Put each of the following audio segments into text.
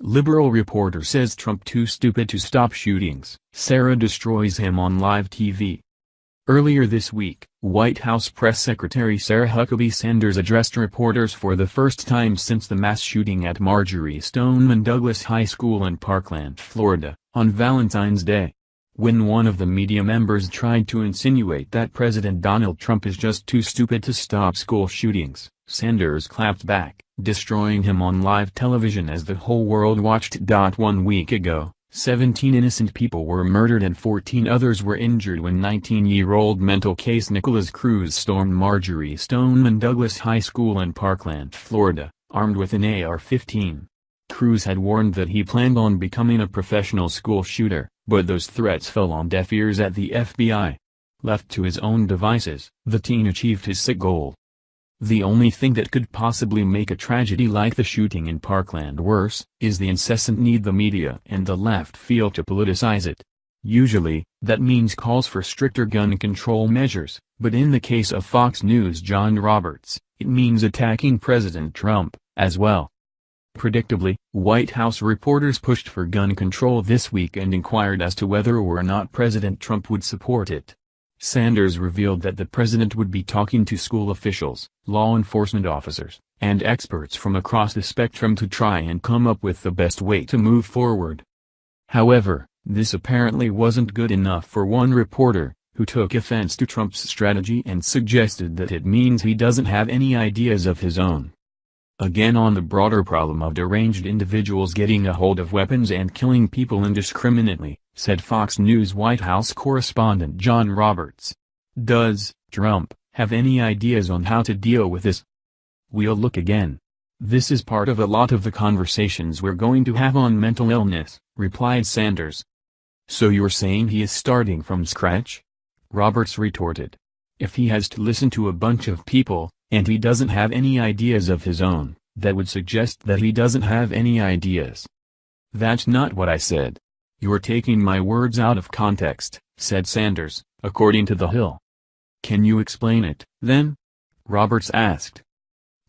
Liberal reporter says Trump too stupid to stop shootings. Sarah destroys him on live TV. Earlier this week, White House Press Secretary Sarah Huckabee Sanders addressed reporters for the first time since the mass shooting at Marjory Stoneman Douglas High School in Parkland, Florida, on Valentine's Day. When one of the media members tried to insinuate that President Donald Trump is just too stupid to stop school shootings, Sanders clapped back, destroying him on live television as the whole world watched. 1 week ago, 17 innocent people were murdered and 14 others were injured when 19-year-old mental case Nikolas Cruz stormed Marjory Stoneman Douglas High School in Parkland, Florida, armed with an AR-15. Cruz had warned that he planned on becoming a professional school shooter, but those threats fell on deaf ears at the FBI. Left to his own devices, the teen achieved his sick goal. The only thing that could possibly make a tragedy like the shooting in Parkland worse, is the incessant need the media and the left feel to politicize it. Usually, that means calls for stricter gun control measures, but in the case of Fox News' John Roberts, it means attacking President Trump, as well. Predictably, White House reporters pushed for gun control this week and inquired as to whether or not President Trump would support it. Sanders revealed that the president would be talking to school officials, law enforcement officers, and experts from across the spectrum to try and come up with the best way to move forward. However, this apparently wasn't good enough for one reporter, who took offense to Trump's strategy and suggested that it means he doesn't have any ideas of his own. Again, on the broader problem of deranged individuals getting a hold of weapons and killing people indiscriminately, said Fox News White House correspondent John Roberts. Does Trump have any ideas on how to deal with this? We'll look again. This is part of a lot of the conversations we're going to have on mental illness, replied Sanders. So you're saying he is starting from scratch? Roberts retorted. If he has to listen to a bunch of people, and he doesn't have any ideas of his own, that would suggest that he doesn't have any ideas. That's not what I said. You're taking my words out of context, said Sanders, according to The Hill. Can you explain it, then? Roberts asked.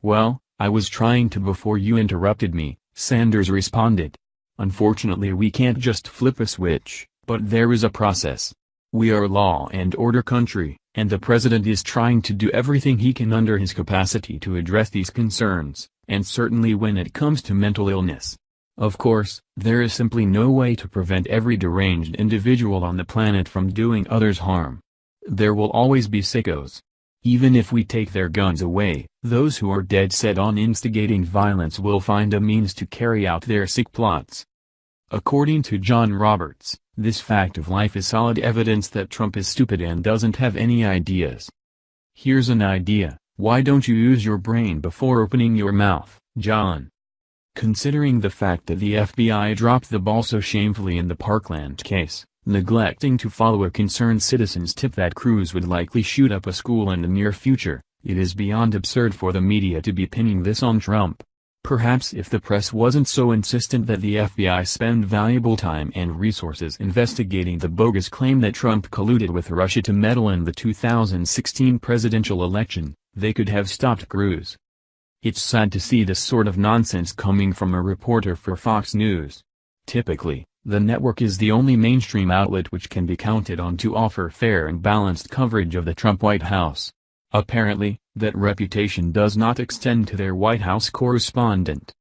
Well, I was trying to before you interrupted me, Sanders responded. Unfortunately, we can't just flip a switch, but there is a process. We are a law and order country, and the president is trying to do everything he can under his capacity to address these concerns, and certainly when it comes to mental illness. Of course, there is simply no way to prevent every deranged individual on the planet from doing others harm. There will always be sickos. Even if we take their guns away, those who are dead set on instigating violence will find a means to carry out their sick plots. According to John Roberts, this fact of life is solid evidence that Trump is stupid and doesn't have any ideas. Here's an idea: why don't you use your brain before opening your mouth, John? Considering the fact that the FBI dropped the ball so shamefully in the Parkland case, neglecting to follow a concerned citizen's tip that Cruz would likely shoot up a school in the near future, it is beyond absurd for the media to be pinning this on Trump. Perhaps if the press wasn't so insistent that the FBI spend valuable time and resources investigating the bogus claim that Trump colluded with Russia to meddle in the 2016 presidential election, they could have stopped Cruz. It's sad to see this sort of nonsense coming from a reporter for Fox News. Typically, the network is the only mainstream outlet which can be counted on to offer fair and balanced coverage of the Trump White House. Apparently, that reputation does not extend to their White House correspondent.